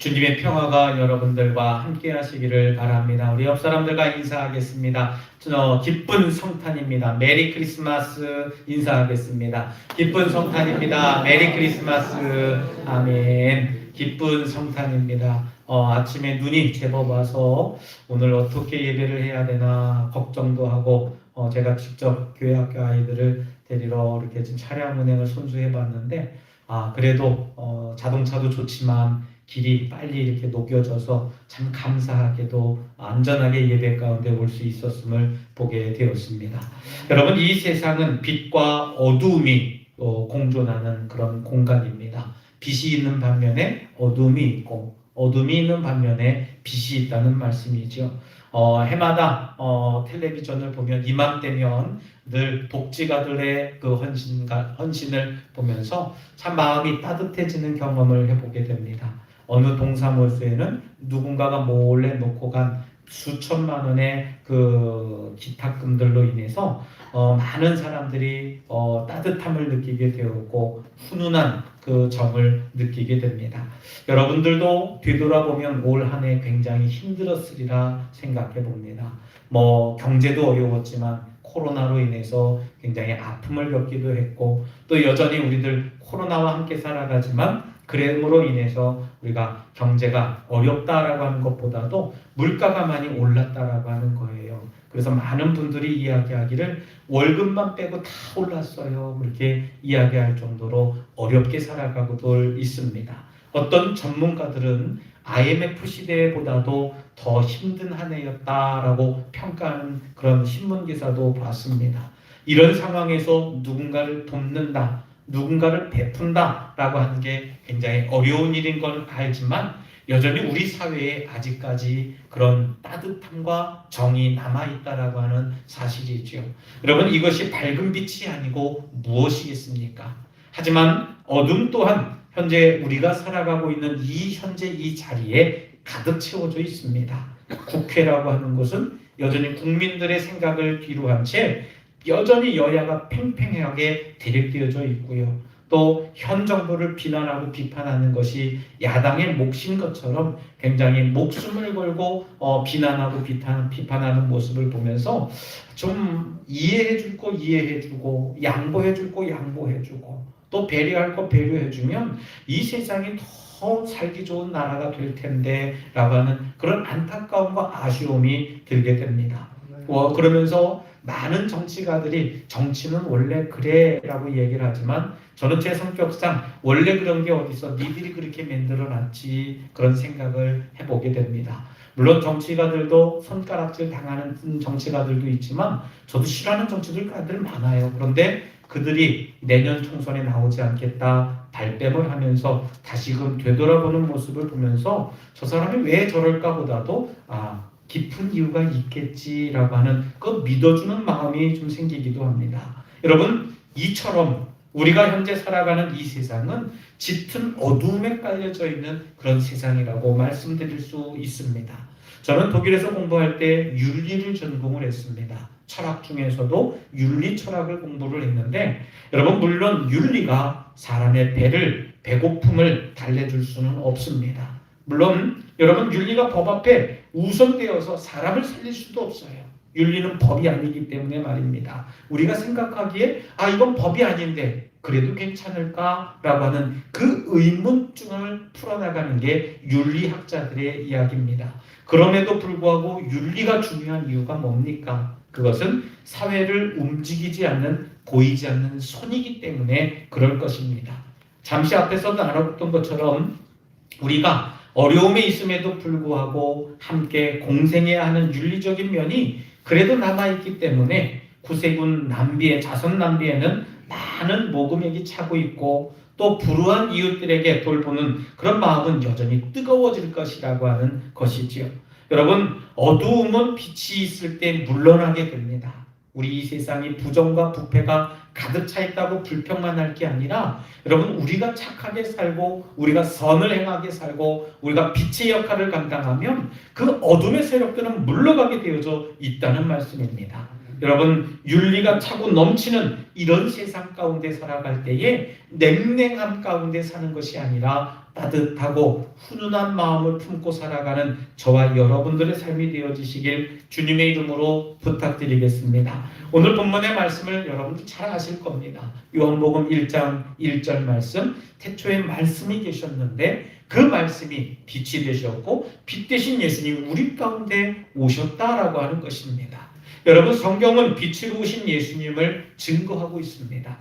주님의 평화가 여러분들과 함께 하시기를 바랍니다. 우리 옆 사람들과 인사하겠습니다. 기쁜 성탄입니다. 메리 크리스마스 인사하겠습니다. 기쁜 성탄입니다. 메리 크리스마스. 아멘. 기쁜 성탄입니다. 아침에 눈이 제법 와서 오늘 어떻게 예배를 해야 되나 걱정도 하고 제가 직접 교회 학교 아이들을 데리러 이렇게 지금 차량 운행을 손수해 봤는데 그래도 자동차도 좋지만 길이 빨리 이렇게 녹여져서 참 감사하게도 안전하게 예배 가운데 올 수 있었음을 보게 되었습니다. 여러분, 이 세상은 빛과 어두움이 공존하는 그런 공간입니다. 빛이 있는 반면에 어둠이 있고 어둠이 있는 반면에 빛이 있다는 말씀이죠. 해마다 텔레비전을 보면 이맘때면 늘 복지가들의 그 헌신을 보면서 참 마음이 따뜻해지는 경험을 해보게 됩니다. 어느 동사무소에는 누군가가 몰래 놓고 간 수천만 원의 그 기탁금들로 인해서 많은 사람들이 따뜻함을 느끼게 되었고 훈훈한 그 정을 느끼게 됩니다. 여러분들도 되돌아보면 올 한 해 굉장히 힘들었으리라 생각해 봅니다. 경제도 어려웠지만 코로나로 인해서 굉장히 아픔을 겪기도 했고 또 여전히 우리들 코로나와 함께 살아가지만 그럼으로 인해서 우리가 경제가 어렵다라고 하는 것보다도 물가가 많이 올랐다라고 하는 거예요. 그래서 많은 분들이 이야기하기를 월급만 빼고 다 올랐어요. 이렇게 이야기할 정도로 어렵게 살아가고도 있습니다. 어떤 전문가들은 IMF 시대보다도 더 힘든 한 해였다라고 평가하는 그런 신문 기사도 봤습니다. 이런 상황에서 누군가를 돕는다, 누군가를 베푼다라고 하는 게 굉장히 어려운 일인 걸 알지만 여전히 우리 사회에 아직까지 그런 따뜻함과 정이 남아있다라고 하는 사실이죠. 여러분, 이것이 밝은 빛이 아니고 무엇이겠습니까? 하지만 어둠 또한 현재 우리가 살아가고 있는 현재 이 자리에 가득 채워져 있습니다. 국회라고 하는 것은 여전히 국민들의 생각을 뒤로한 채 여전히 여야가 팽팽하게 대립되어져 있고요. 또 현 정부를 비난하고 비판하는 것이 야당의 몫인 것처럼 굉장히 목숨을 걸고 비난하고 비판하는 모습을 보면서 좀 이해해주고 이해해주고 양보해주고 양보해주고 또 배려할 거 배려해주면 이 세상이 더 살기 좋은 나라가 될 텐데 라고 하는 그런 안타까움과 아쉬움이 들게 됩니다. 그러면서 많은 정치가들이 정치는 원래 그래 라고 얘기를 하지만 저는 제 성격상 원래 그런 게 어디서 니들이 그렇게 만들어놨지 그런 생각을 해보게 됩니다. 물론 정치가들도 손가락질 당하는 정치가들도 있지만 저도 싫어하는 정치가들 많아요. 그런데 그들이 내년 총선에 나오지 않겠다 발뺌을 하면서 다시금 되돌아보는 모습을 보면서 저 사람이 왜 저럴까 보다도 깊은 이유가 있겠지라고 하는 그 믿어주는 마음이 좀 생기기도 합니다. 여러분, 이처럼 우리가 현재 살아가는 이 세상은 짙은 어둠에 깔려져 있는 그런 세상이라고 말씀드릴 수 있습니다. 저는 독일에서 공부할 때 윤리를 전공을 했습니다. 철학 중에서도 윤리 철학을 공부를 했는데 여러분, 물론 윤리가 사람의 배고픔을 달래줄 수는 없습니다. 물론 여러분, 윤리가 법 앞에 우선되어서 사람을 살릴 수도 없어요. 윤리는 법이 아니기 때문에 말입니다. 우리가 생각하기에 이건 법이 아닌데 그래도 괜찮을까라고 하는 그 의문증을 풀어나가는 게 윤리학자들의 이야기입니다. 그럼에도 불구하고 윤리가 중요한 이유가 뭡니까? 그것은 사회를 움직이지 않는, 보이지 않는 손이기 때문에 그럴 것입니다. 잠시 앞에서도 알아봤던 것처럼 우리가 어려움에 있음에도 불구하고 함께 공생해야 하는 윤리적인 면이 그래도 남아있기 때문에 구세군 자선 남비에는 많은 모금액이 차고 있고 또 불우한 이웃들에게 돌보는 그런 마음은 여전히 뜨거워질 것이라고 하는 것이지요. 여러분, 어두움은 빛이 있을 때 물러나게 됩니다. 우리 이 세상이 부정과 부패가 가득 차 있다고 불평만 할 게 아니라 여러분, 우리가 착하게 살고 우리가 선을 행하게 살고 우리가 빛의 역할을 감당하면 그 어둠의 세력들은 물러가게 되어져 있다는 말씀입니다. 여러분 윤리가 차고 넘치는 이런 세상 가운데 살아갈 때에 냉랭함 가운데 사는 것이 아니라 따뜻하고 훈훈한 마음을 품고 살아가는 저와 여러분들의 삶이 되어지시길 주님의 이름으로 부탁드리겠습니다. 오늘 본문의 말씀을 여러분들 잘 아실 겁니다. 요한복음 1장 1절 말씀, 태초에 말씀이 계셨는데 그 말씀이 빛이 되셨고 빛 대신 예수님이 우리 가운데 오셨다라고 하는 것입니다. 여러분 성경은 빛으로 오신 예수님을 증거하고 있습니다.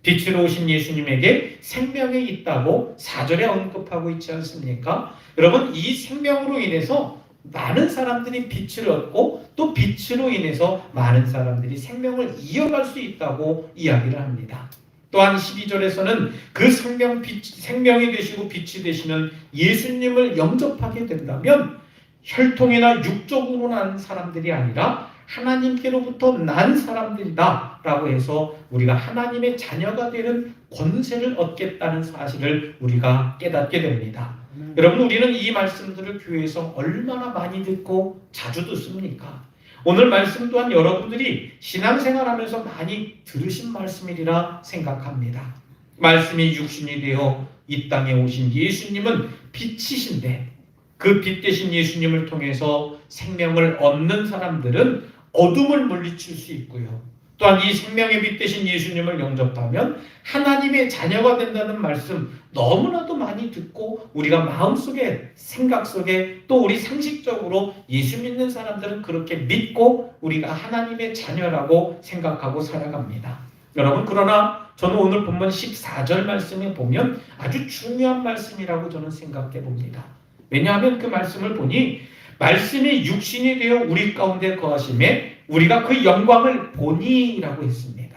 빛으로 오신 예수님에게 생명이 있다고 4절에 언급하고 있지 않습니까? 여러분 이 생명으로 인해서 많은 사람들이 빛을 얻고 또 빛으로 인해서 많은 사람들이 생명을 이어갈 수 있다고 이야기를 합니다. 또한 12절에서는 그 생명이 되시고 빛이 되시는 예수님을 영접하게 된다면 혈통이나 육적으로 난 사람들이 아니라 하나님께로부터 난 사람들이다 라고 해서 우리가 하나님의 자녀가 되는 권세를 얻겠다는 사실을 우리가 깨닫게 됩니다. 여러분 우리는 이 말씀들을 교회에서 얼마나 많이 듣고 자주 듣습니까? 오늘 말씀 또한 여러분들이 신앙생활하면서 많이 들으신 말씀이리라 생각합니다. 말씀이 육신이 되어 이 땅에 오신 예수님은 빛이신데 그 빛 대신 예수님을 통해서 생명을 얻는 사람들은 어둠을 물리칠 수 있고요. 또한 이 생명의 빛 대신 예수님을 영접하면 하나님의 자녀가 된다는 말씀 너무나도 많이 듣고 우리가 마음속에 생각 속에 또 우리 상식적으로 예수 믿는 사람들은 그렇게 믿고 우리가 하나님의 자녀라고 생각하고 살아갑니다. 여러분 그러나 저는 오늘 본문 14절 말씀에 보면 아주 중요한 말씀이라고 저는 생각해 봅니다. 왜냐하면 그 말씀을 보니 말씀이 육신이 되어 우리 가운데 거하심에 우리가 그 영광을 보니라고 했습니다.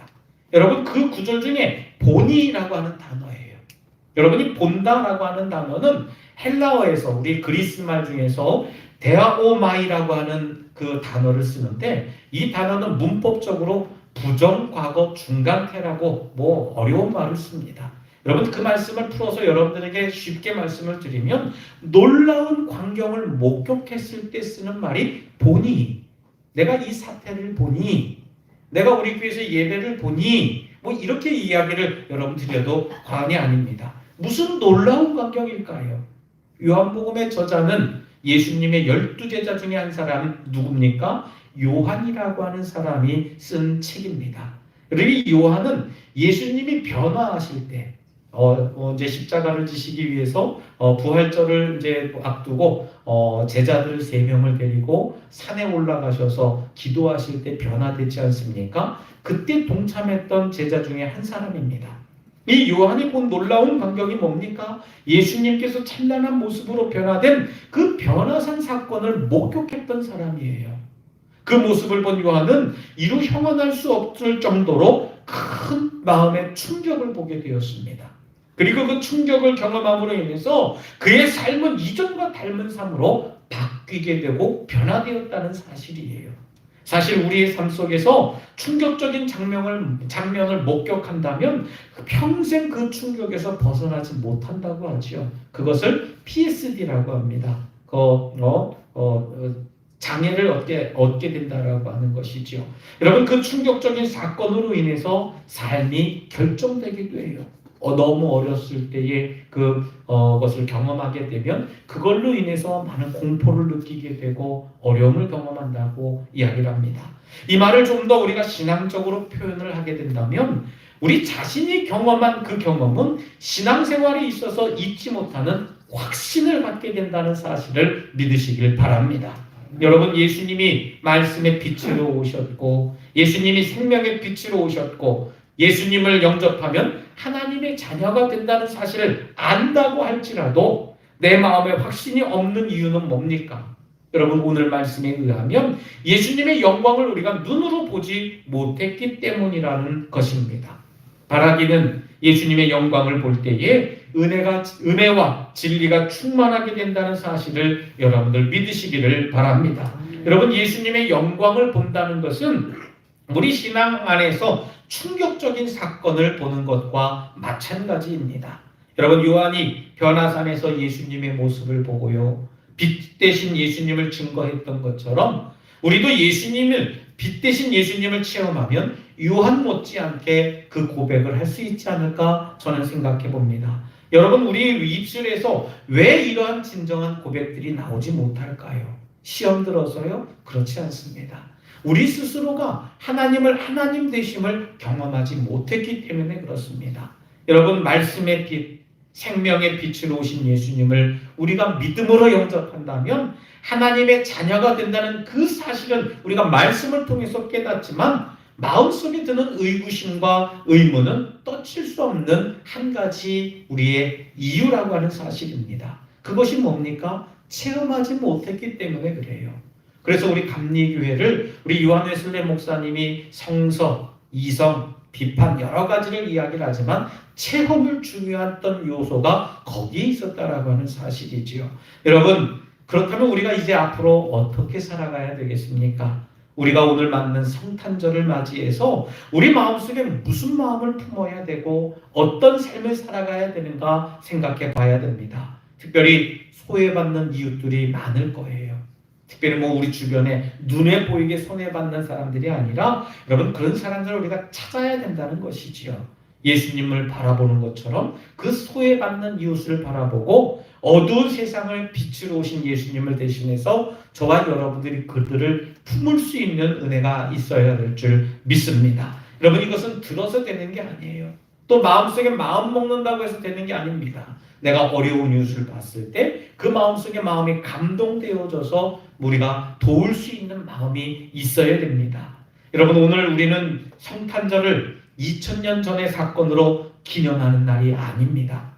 여러분 그 구절 중에 보니라고 하는 단어예요. 여러분이 본다라고 하는 단어는 헬라어에서 우리 그리스 말 중에서 데아오마이라고 하는 그 단어를 쓰는데 이 단어는 문법적으로 부정과거 중간태라고 어려운 말을 씁니다. 여러분 그 말씀을 풀어서 여러분들에게 쉽게 말씀을 드리면 놀라운 광경을 목격했을 때 쓰는 말이 보니, 내가 이 사태를 보니, 내가 우리 교회에서 예배를 보니 이렇게 이야기를 여러분 드려도 과언이 아닙니다. 무슨 놀라운 광경일까요? 요한복음의 저자는 예수님의 12제자 중에 한 사람 누굽니까? 요한이라고 하는 사람이 쓴 책입니다. 그리고 요한은 예수님이 변화하실 때 이제 십자가를 지시기 위해서 부활절을 이제 앞두고 제자들 3명을 데리고 산에 올라가셔서 기도하실 때 변화되지 않습니까? 그때 동참했던 제자 중에 한 사람입니다. 이 요한이 본 놀라운 광경이 뭡니까? 예수님께서 찬란한 모습으로 변화된 그 변화산 사건을 목격했던 사람이에요. 그 모습을 본 요한은 이루 형언할 수 없을 정도로 큰 마음의 충격을 보게 되었습니다. 그리고 그 충격을 경험함으로 인해서 그의 삶은 이전과 닮은 삶으로 바뀌게 되고 변화되었다는 사실이에요. 사실 우리의 삶 속에서 충격적인 장면을 목격한다면 평생 그 충격에서 벗어나지 못한다고 하죠. 그것을 PSD라고 합니다. 장애를 얻게 된다라고 하는 것이죠. 여러분 그 충격적인 사건으로 인해서 삶이 결정되기도 해요. 너무 어렸을 때에 그것을 경험하게 되면 그걸로 인해서 많은 공포를 느끼게 되고 어려움을 경험한다고 이야기를 합니다. 이 말을 좀 더 우리가 신앙적으로 표현을 하게 된다면 우리 자신이 경험한 그 경험은 신앙생활에 있어서 잊지 못하는 확신을 갖게 된다는 사실을 믿으시길 바랍니다. 여러분 예수님이 말씀의 빛으로 오셨고 예수님이 생명의 빛으로 오셨고 예수님을 영접하면 하나님의 자녀가 된다는 사실을 안다고 할지라도 내 마음에 확신이 없는 이유는 뭡니까? 여러분 오늘 말씀에 의하면 예수님의 영광을 우리가 눈으로 보지 못했기 때문이라는 것입니다. 바라기는 예수님의 영광을 볼 때에 은혜와 진리가 충만하게 된다는 사실을 여러분들 믿으시기를 바랍니다. 여러분 예수님의 영광을 본다는 것은 우리 신앙 안에서 충격적인 사건을 보는 것과 마찬가지입니다. 여러분 요한이 변화산에서 예수님의 모습을 보고요. 빛 대신 예수님을 증거했던 것처럼 우리도 예수님을 빛 대신 예수님을 체험하면 요한 못지않게 그 고백을 할 수 있지 않을까 저는 생각해 봅니다. 여러분, 우리 입술에서 왜 이러한 진정한 고백들이 나오지 못할까요? 시험 들어서요? 그렇지 않습니다. 우리 스스로가 하나님을 하나님 되심을 경험하지 못했기 때문에 그렇습니다. 여러분, 말씀의 빛, 생명의 빛으로 오신 예수님을 우리가 믿음으로 영접한다면 하나님의 자녀가 된다는 그 사실은 우리가 말씀을 통해서 깨닫지만 마음속에 드는 의구심과 의문은 떠칠 수 없는 한 가지 우리의 이유라고 하는 사실입니다. 그것이 뭡니까? 체험하지 못했기 때문에 그래요. 그래서 우리 감리교회를 우리 요한웨슬리 목사님이 성서, 이성, 비판 여러 가지를 이야기를 하지만 체험을 중요했던 요소가 거기에 있었다라고 하는 사실이지요. 여러분, 그렇다면 우리가 이제 앞으로 어떻게 살아가야 되겠습니까? 우리가 오늘 맞는 성탄절을 맞이해서 우리 마음속에 무슨 마음을 품어야 되고 어떤 삶을 살아가야 되는가 생각해 봐야 됩니다. 특별히 소외받는 이웃들이 많을 거예요. 특별히 우리 주변에 눈에 보이게 손해받는 사람들이 아니라 여러분, 그런 사람들을 우리가 찾아야 된다는 것이지요. 예수님을 바라보는 것처럼 그 소외받는 이웃을 바라보고 어두운 세상을 빛으로 오신 예수님을 대신해서 저와 여러분들이 그들을 품을 수 있는 은혜가 있어야 될 줄 믿습니다. 여러분, 이것은 들어서 되는 게 아니에요. 또 마음속에 마음 먹는다고 해서 되는 게 아닙니다. 내가 어려운 이웃을 봤을 때 그 마음속에 마음이 감동되어져서 우리가 도울 수 있는 마음이 있어야 됩니다. 여러분, 오늘 우리는 성탄절을 2000년 전의 사건으로 기념하는 날이 아닙니다.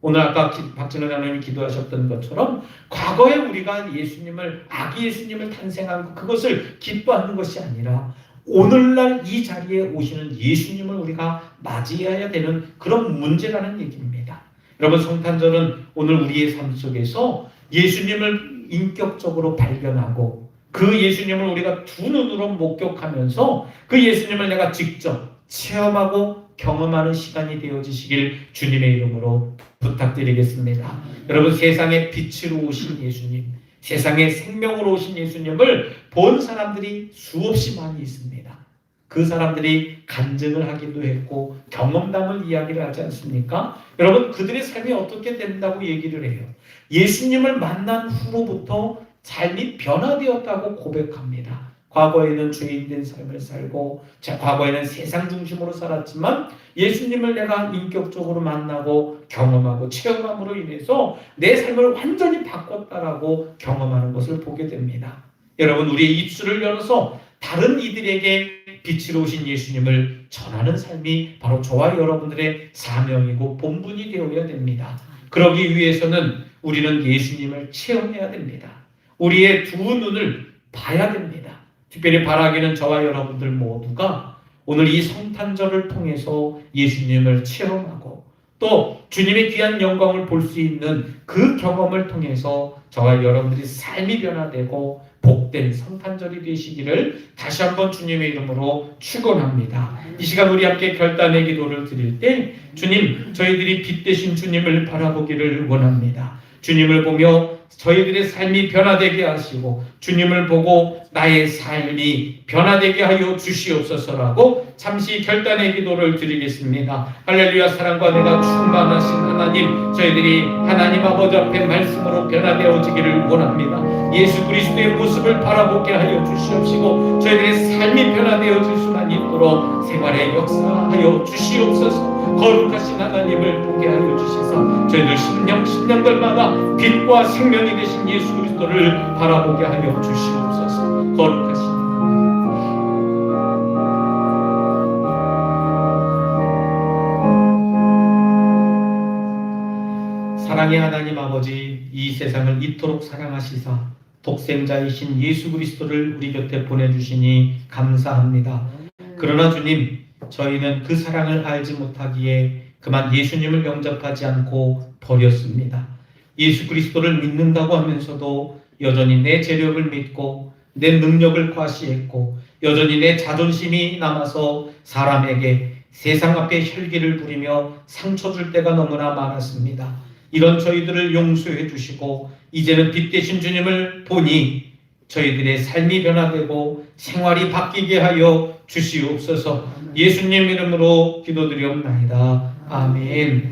오늘 아까 박진호 장로님이 기도하셨던 것처럼 과거에 우리가 예수님을, 아기 예수님을 탄생한 그것을 기뻐하는 것이 아니라 오늘날 이 자리에 오시는 예수님을 우리가 맞이해야 되는 그런 문제라는 얘기입니다. 여러분, 성탄절은 오늘 우리의 삶 속에서 예수님을 인격적으로 발견하고 그 예수님을 우리가 두 눈으로 목격하면서 그 예수님을 내가 직접 체험하고 경험하는 시간이 되어지시길 주님의 이름으로 부탁드리겠습니다. 여러분, 세상의 빛으로 오신 예수님, 세상의 생명으로 오신 예수님을 본 사람들이 수없이 많이 있습니다. 그 사람들이 간증을 하기도 했고 경험담을 이야기를 하지 않습니까? 여러분, 그들의 삶이 어떻게 된다고 얘기를 해요. 예수님을 만난 후로부터 삶이 변화되었다고 고백합니다. 과거에는 죄인된 삶을 살고 과거에는 세상 중심으로 살았지만 예수님을 내가 인격적으로 만나고 경험하고 체험함으로 인해서 내 삶을 완전히 바꿨다라고 경험하는 것을 보게 됩니다. 여러분, 우리의 입술을 열어서 다른 이들에게 빛으로 오신 예수님을 전하는 삶이 바로 저와 여러분들의 사명이고 본분이 되어야 됩니다. 그러기 위해서는 우리는 예수님을 체험해야 됩니다. 우리의 두 눈을 봐야 됩니다. 특별히 바라기는 저와 여러분들 모두가 오늘 이 성탄절을 통해서 예수님을 체험하고 또 주님의 귀한 영광을 볼 수 있는 그 경험을 통해서 저와 여러분들이 삶이 변화되고 복된 성탄절이 되시기를 다시 한번 주님의 이름으로 축원합니다. 이 시간 우리 함께 결단의 기도를 드릴 때 주님, 저희들이 빛 대신 주님을 바라보기를 원합니다. 주님을 보며 저희들의 삶이 변화되게 하시고 주님을 보고 나의 삶이 변화되게 하여 주시옵소서라고 잠시 결단의 기도를 드리겠습니다. 할렐루야. 사랑과 내가 충만하신 하나님, 저희들이 하나님 아버지 앞에 말씀으로 변화되어지기를 원합니다. 예수 그리스도의 모습을 바라보게 하여 주시옵시고 저희들의 삶이 변화되어질 수만 있도록 생활에 역사하여 주시옵소서. 거룩하신 하나님을 보게 하여 주시사 저희들 심령들마다 빛과 생명이 되신 예수 그리스도를 바라보게 하여 주시옵소서. 거룩하신 사랑의 하나님 아버지, 이 세상을 이토록 사랑하시사 독생자이신 예수 그리스도를 우리 곁에 보내주시니 감사합니다. 그러나 주님, 저희는 그 사랑을 알지 못하기에 그만 예수님을 영접하지 않고 버렸습니다. 예수 그리스도를 믿는다고 하면서도 여전히 내 재력을 믿고 내 능력을 과시했고 여전히 내 자존심이 남아서 사람에게 세상 앞에 혈기를 부리며 상처 줄 때가 너무나 많았습니다. 이런 저희들을 용서해 주시고 이제는 빛 대신 주님을 보니 저희들의 삶이 변화되고 생활이 바뀌게 하여 주시옵소서. 예수님 이름으로 기도드리옵나이다. 아멘.